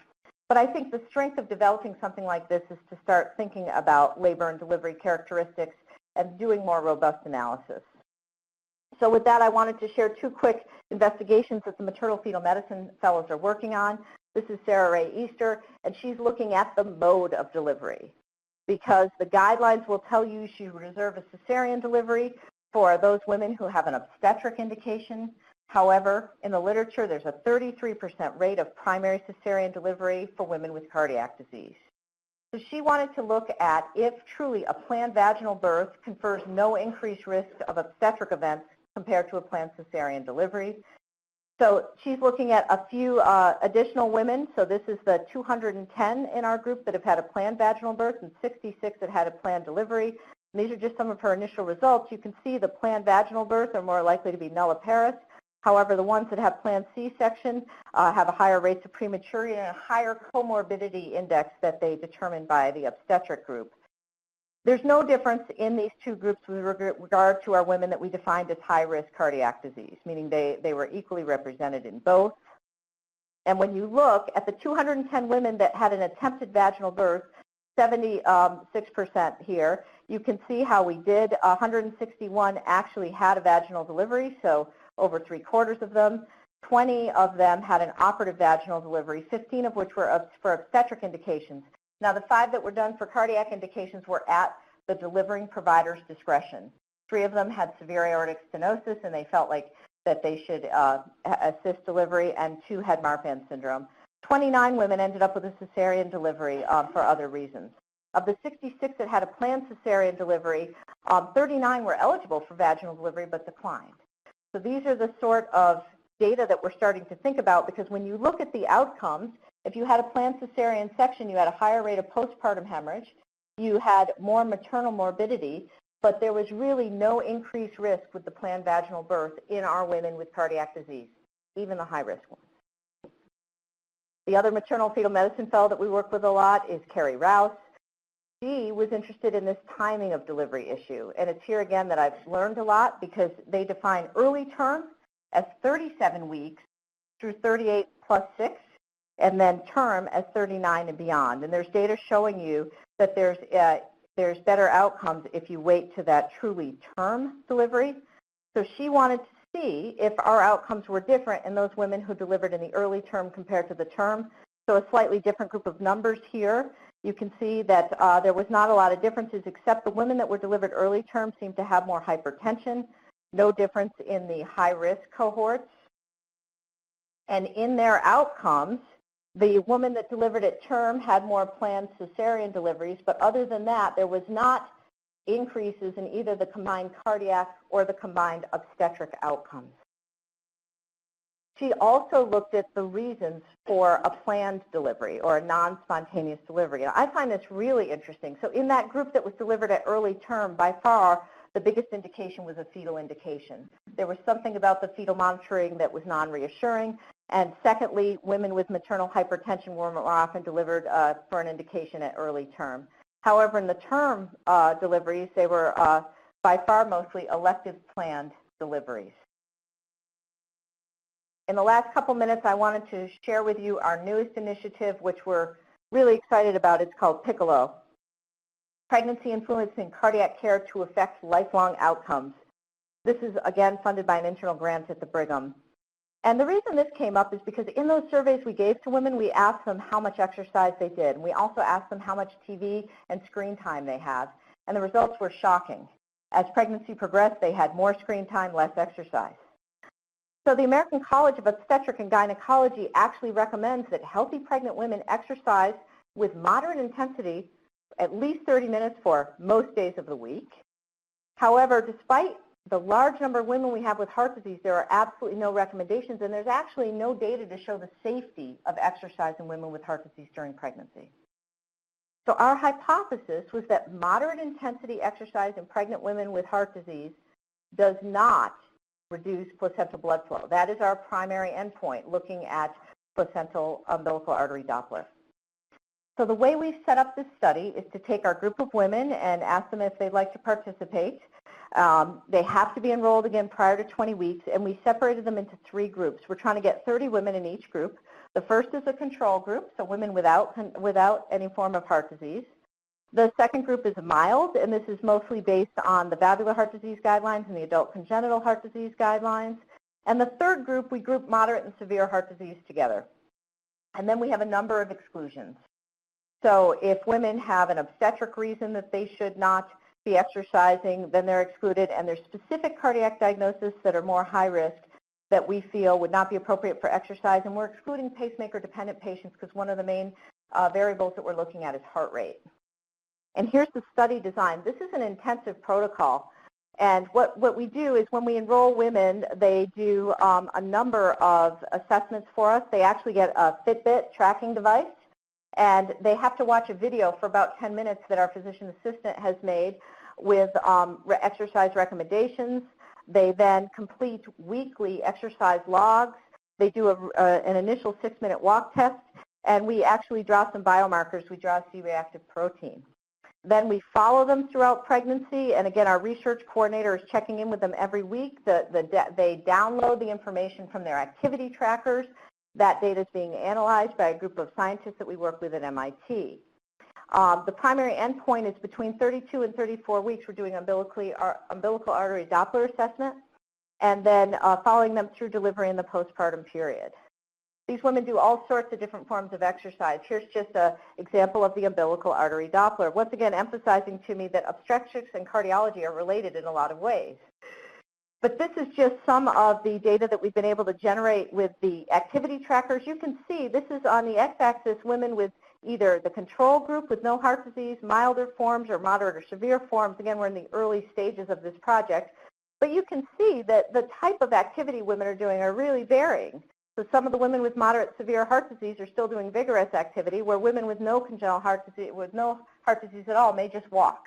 But I think the strength of developing something like this is to start thinking about labor and delivery characteristics and doing more robust analysis. So with that, I wanted to share 2 quick investigations that the maternal fetal medicine fellows are working on. This is Sarah Ray Easter, and she's looking at the mode of delivery, because the guidelines will tell you you should reserve a cesarean delivery for those women who have an obstetric indication. However, in the literature, there's a 33% rate of primary cesarean delivery for women with cardiac disease. So she wanted to look at if truly a planned vaginal birth confers no increased risk of obstetric events compared to a planned cesarean delivery. So she's looking at a few additional women. So this is the 210 in our group that have had a planned vaginal birth and 66 that had a planned delivery. And these are just some of her initial results. You can see the planned vaginal birth are more likely to be nulliparous. However, the ones that have planned C-section have a higher rate of prematurity and a higher comorbidity index that they determined by the obstetric group. There's no difference in these 2 groups with regard to our women that we defined as high-risk cardiac disease, meaning they were equally represented in both. And when you look at the 210 women that had an attempted vaginal birth, 76% here. You can see how we did. 161 actually had a vaginal delivery, so over 3/4 of them. 20 of them had an operative vaginal delivery, 15 of which were for obstetric indications. Now, the 5 that were done for cardiac indications were at the delivering provider's discretion. 3 of them had severe aortic stenosis, and they felt like that they should assist delivery, and 2 had Marfan syndrome. 29 women ended up with a cesarean delivery for other reasons. Of the 66 that had a planned cesarean delivery, 39 were eligible for vaginal delivery but declined. So these are the sort of data that we're starting to think about, because when you look at the outcomes, if you had a planned cesarean section, you had a higher rate of postpartum hemorrhage, you had more maternal morbidity, but there was really no increased risk with the planned vaginal birth in our women with cardiac disease, even the high-risk ones. The other maternal fetal medicine fellow that we work with a lot is Carrie Rouse. She was interested in this timing of delivery issue, and it's here again that I've learned a lot, because they define early term as 37 weeks through 38 plus 6, and then term as 39 and beyond. And there's data showing you that there's better outcomes if you wait to that truly term delivery. So she wanted to see if our outcomes were different in those women who delivered in the early term compared to the term. So a slightly different group of numbers here. You can see that there was not a lot of differences, except the women that were delivered early term seemed to have more hypertension. No difference in the high-risk cohorts. And in their outcomes, the woman that delivered at term had more planned cesarean deliveries, but other than that, there was not increases in either the combined cardiac or the combined obstetric outcomes. She also looked at the reasons for a planned delivery or a non-spontaneous delivery. And I find this really interesting. So in that group that was delivered at early term, by far, the biggest indication was a fetal indication. There was something about the fetal monitoring that was non-reassuring. And secondly, women with maternal hypertension were more often delivered for an indication at early term. However, in the term deliveries, they were by far mostly elective planned deliveries. In the last couple minutes, I wanted to share with you our newest initiative, which we're really excited about. It's called Piccolo, Pregnancy Influencing Cardiac Care to Affect Lifelong Outcomes. This is, again, funded by an internal grant at the Brigham. And the reason this came up is because in those surveys we gave to women, we asked them how much exercise they did. And we also asked them how much TV and screen time they had. And the results were shocking. As pregnancy progressed, they had more screen time, less exercise. So the American College of Obstetric and Gynecology actually recommends that healthy pregnant women exercise with moderate intensity at least 30 minutes for most days of the week. However, despite the large number of women we have with heart disease, there are absolutely no recommendations, and there's actually no data to show the safety of exercise in women with heart disease during pregnancy. So our hypothesis was that moderate intensity exercise in pregnant women with heart disease does not reduce placental blood flow. That is our primary endpoint, looking at placental umbilical artery Doppler. So the way we've set up this study is to take our group of women and ask them if they'd like to participate. They have to be enrolled again prior to 20 weeks, and we separated them into 3 groups. We're trying to get 30 women in each group. The first is a control group, so women without any form of heart disease. The second group is mild, and this is mostly based on the valvular heart disease guidelines and the adult congenital heart disease guidelines. And the third group, we group moderate and severe heart disease together. And then we have a number of exclusions. So if women have an obstetric reason that they should not be exercising, then they're excluded, and there's specific cardiac diagnoses that are more high risk that we feel would not be appropriate for exercise, and we're excluding pacemaker-dependent patients because one of the main variables that we're looking at is heart rate. And here's the study design. This is an intensive protocol, and what we do is when we enroll women, they do a number of assessments for us. They actually get a Fitbit tracking device, and they have to watch a video for about 10 minutes that our physician assistant has made with exercise recommendations. They then complete weekly exercise logs. They do an initial 6-minute walk test, and we actually draw some biomarkers. We draw C-reactive protein. Then we follow them throughout pregnancy, and again, our research coordinator is checking in with them every week. They download the information from their activity trackers. That data is being analyzed by a group of scientists that we work with at MIT. The primary endpoint is between 32 and 34 weeks. We're doing umbilical artery Doppler assessment, and then following them through delivery in the postpartum period. These women do all sorts of different forms of exercise. Here's just an example of the umbilical artery Doppler. Once again, emphasizing to me that obstetrics and cardiology are related in a lot of ways. But this is just some of the data that we've been able to generate with the activity trackers. You can see this is on the x-axis women with either the control group with no heart disease, milder forms, or moderate or severe forms. Again, we're in the early stages of this project. But you can see that the type of activity women are doing are really varying. So some of the women with moderate severe heart disease are still doing vigorous activity, where women with no congenital heart disease, with no heart disease at all, may just walk.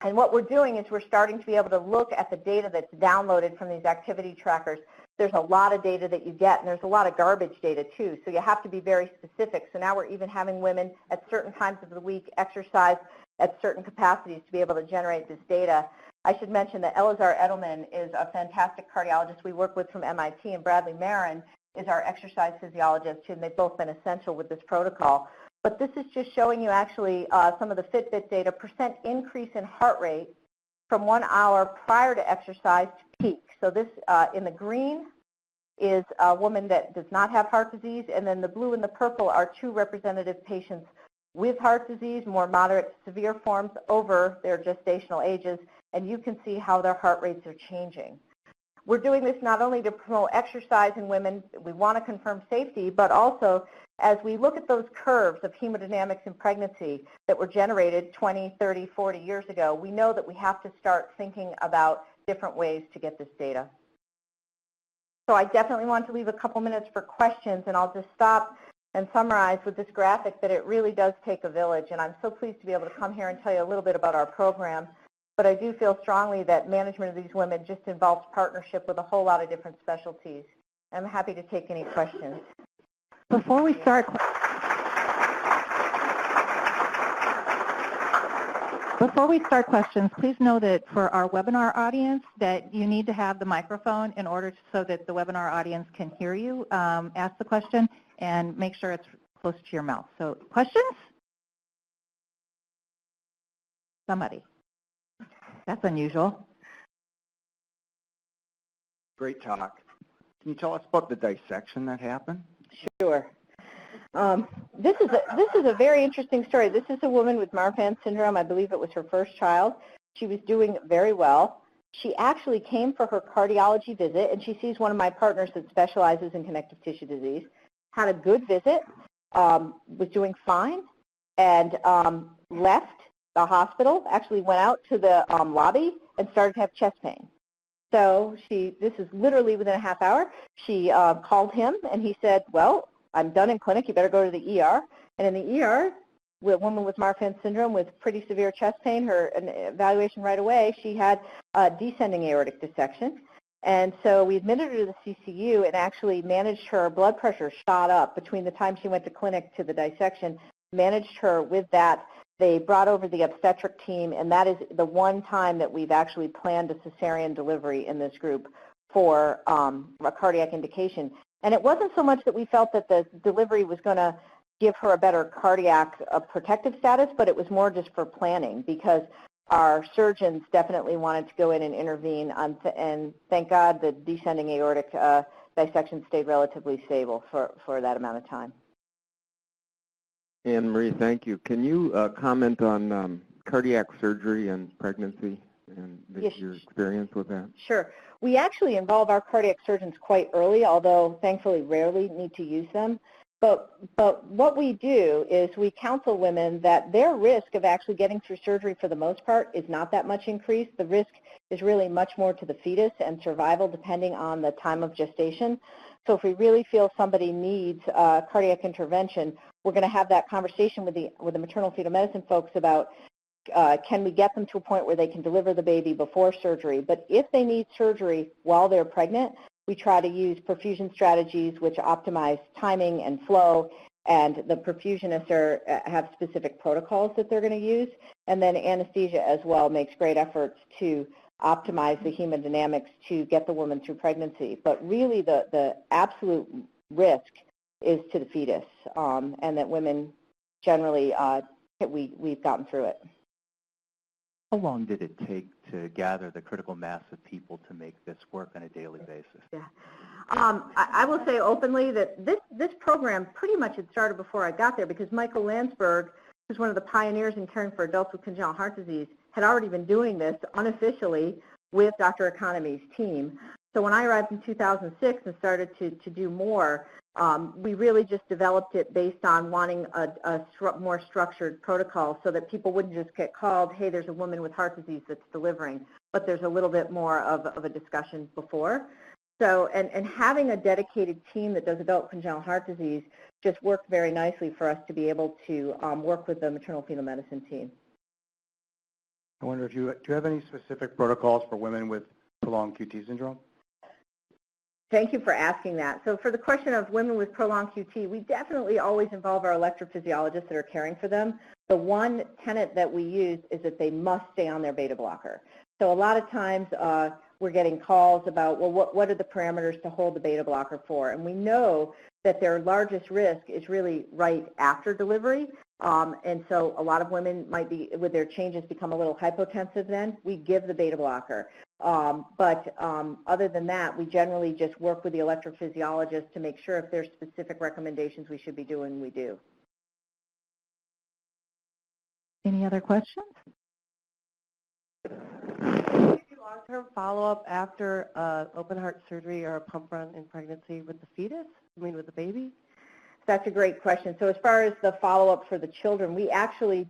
And what we're doing is we're starting to be able to look at the data that's downloaded from these activity trackers. There's a lot of data that you get, and there's a lot of garbage data too, so you have to be very specific. So now we're even having women at certain times of the week exercise at certain capacities to be able to generate this data. I should mention that Elazar Edelman is a fantastic cardiologist we work with from MIT, and Bradley Marin is our exercise physiologist, and they've both been essential with this protocol. But this is just showing you actually some of the Fitbit data, percent increase in heart rate from 1 hour prior to exercise to peak. So this in the green is a woman that does not have heart disease, and then the blue and the purple are two representative patients with heart disease, more moderate to severe forms over their gestational ages, and you can see how their heart rates are changing. We're doing this not only to promote exercise in women, we want to confirm safety, but also as we look at those curves of hemodynamics in pregnancy that were generated 20, 30, 40 years ago, we know that we have to start thinking about different ways to get this data. So I definitely want to leave a couple minutes for questions, and I'll just stop and summarize with this graphic that it really does take a village, and I'm so pleased to be able to come here and tell you a little bit about our program. But I do feel strongly that management of these women just involves partnership with a whole lot of different specialties. I'm happy to take any questions. Before we start questions, please know that for our webinar audience that you need to have the microphone in order so that the webinar audience can hear you ask the question, and make sure it's close to your mouth. So questions? Somebody. That's unusual. Great talk. Can you tell us about the dissection that happened? Sure. This is a very interesting story. This is a woman with Marfan Syndrome. I believe it was her first child. She was doing very well. She actually came for her cardiology visit, and she sees one of my partners that specializes in connective tissue disease. Had a good visit, was doing fine, and left the hospital, actually went out to the lobby and started to have chest pain. So this is literally within a half hour, she called him and he said, well, I'm done in clinic, you better go to the ER. And in the ER, a woman with Marfan Syndrome with pretty severe chest pain, her evaluation right away, she had descending aortic dissection. And so we admitted her to the CCU and actually managed her blood pressure shot up between the time she went to clinic to the dissection, managed her with that. They brought over the obstetric team, and that is the one time that we've actually planned a cesarean delivery in this group for a cardiac indication. And it wasn't so much that we felt that the delivery was going to give her a better cardiac protective status, but it was more just for planning, because our surgeons definitely wanted to go in and intervene, and thank God the descending aortic dissection stayed relatively stable for that amount of time. Anne Marie, thank you. Can you comment on cardiac surgery and pregnancy and your experience with that? Sure. We actually involve our cardiac surgeons quite early, although thankfully rarely need to use them. But what we do is we counsel women that their risk of actually getting through surgery for the most part is not that much increased. The risk is really much more to the fetus and survival depending on the time of gestation. So if we really feel somebody needs cardiac intervention, we're going to have that conversation with the maternal fetal medicine folks about can we get them to a point where they can deliver the baby before surgery. But if they need surgery while they're pregnant, we try to use perfusion strategies which optimize timing and flow, and the perfusionists have specific protocols that they're going to use. And then anesthesia as well makes great efforts to optimize the hemodynamics to get the woman through pregnancy. But really the absolute risk is to the fetus, and that women generally we've gotten through it. How long did it take to gather the critical mass of people to make this work on a daily basis? Yeah. I will say openly that this program pretty much had started before I got there, because Michael Landsberg, who's one of the pioneers in caring for adults with congenital heart disease, had already been doing this unofficially with Dr. Economy's team. So when I arrived in 2006 and started to do more, we really just developed it based on wanting a more structured protocol so that people wouldn't just get called, hey, there's a woman with heart disease that's delivering, but there's a little bit more of a discussion before. So, and having a dedicated team that does adult congenital heart disease just worked very nicely for us to be able to work with the maternal fetal medicine team. I wonder if do you have any specific protocols for women with prolonged QT syndrome? Thank you for asking that. So for the question of women with prolonged QT, we definitely always involve our electrophysiologists that are caring for them. The one tenet that we use is that they must stay on their beta blocker. So a lot of times we're getting calls about, well, what are the parameters to hold the beta blocker for? And we know that their largest risk is really right after delivery. And so a lot of women might be, with their changes, become a little hypotensive then. We give the beta blocker. But other than that, we generally just work with the electrophysiologist to make sure if there's specific recommendations we should be doing, we do. Any other questions? Long-term follow-up after open heart surgery or a pump run in pregnancy with the fetus? I mean, with the baby? That's a great question. So as far as the follow-up for the children, we actually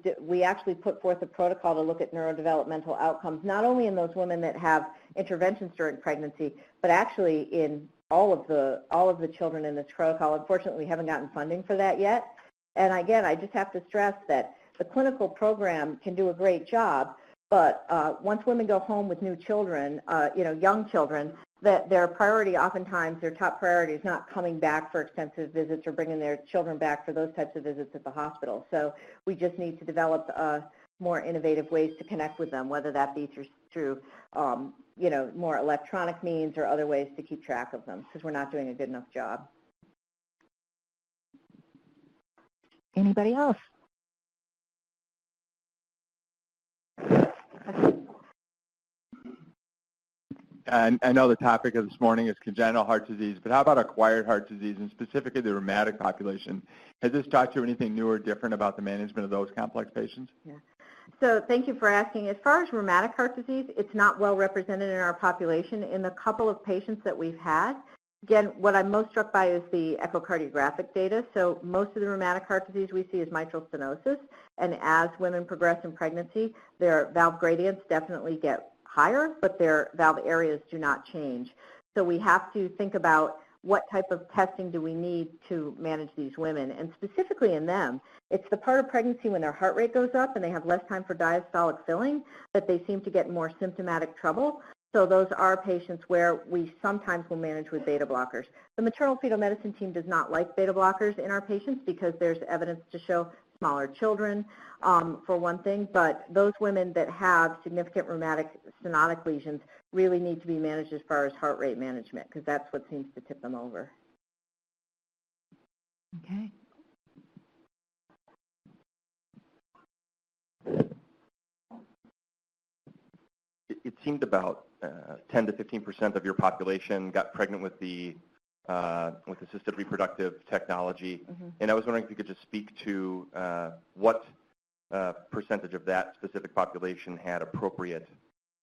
put forth a protocol to look at neurodevelopmental outcomes, not only in those women that have interventions during pregnancy, but actually in all of the children in this protocol. Unfortunately, we haven't gotten funding for that yet. And again, I just have to stress that the clinical program can do a great job, but once women go home with new children, young children, that their priority, oftentimes their top priority, is not coming back for extensive visits or bringing their children back for those types of visits at the hospital. So we just need to develop more innovative ways to connect with them, whether that be through more electronic means or other ways to keep track of them, because we're not doing a good enough job. Anybody else? And I know the topic of this morning is congenital heart disease, but how about acquired heart disease, and specifically the rheumatic population? Has this taught you anything new or different about the management of those complex patients? Yeah. So thank you for asking. As far as rheumatic heart disease, it's not well represented in our population. In the couple of patients that we've had, again, what I'm most struck by is the echocardiographic data. So most of the rheumatic heart disease we see is mitral stenosis, and as women progress in pregnancy, their valve gradients definitely get higher, but their valve areas do not change. So we have to think about what type of testing do we need to manage these women. And specifically in them, it's the part of pregnancy when their heart rate goes up and they have less time for diastolic filling that they seem to get more symptomatic trouble. So those are patients where we sometimes will manage with beta blockers. The maternal fetal medicine team does not like beta blockers in our patients because there's evidence to show smaller children, for one thing, but those women that have significant rheumatic stenotic lesions really need to be managed as far as heart rate management, because that's what seems to tip them over. Okay. It seemed about 10 to 15% of your population got pregnant with the with assisted reproductive technology, and I was wondering if you could just speak to what percentage of that specific population had appropriate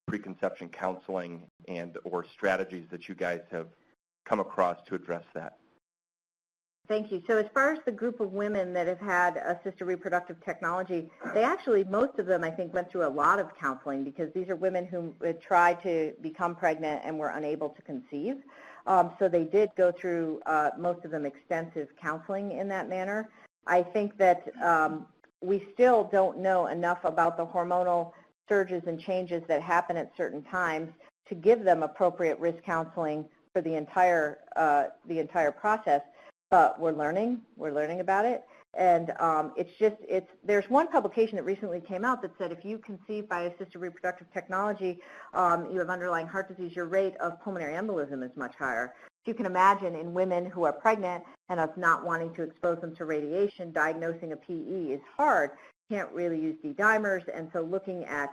preconception counseling and or strategies that you guys have come across to address that. Thank you. So as far as the group of women that have had assisted reproductive technology, they actually, most of them, I think, went through a lot of counseling because these are women who tried to become pregnant and were unable to conceive. So they did go through, most of them, extensive counseling in that manner. I think that we still don't know enough about the hormonal surges and changes that happen at certain times to give them appropriate risk counseling for the entire process. But we're learning about it. And there's one publication that recently came out that said if you conceive by assisted reproductive technology, you have underlying heart disease, your rate of pulmonary embolism is much higher. you can imagine, in women who are pregnant and us not wanting to expose them to radiation, diagnosing a PE is hard. Can't really use D-dimers, and so looking at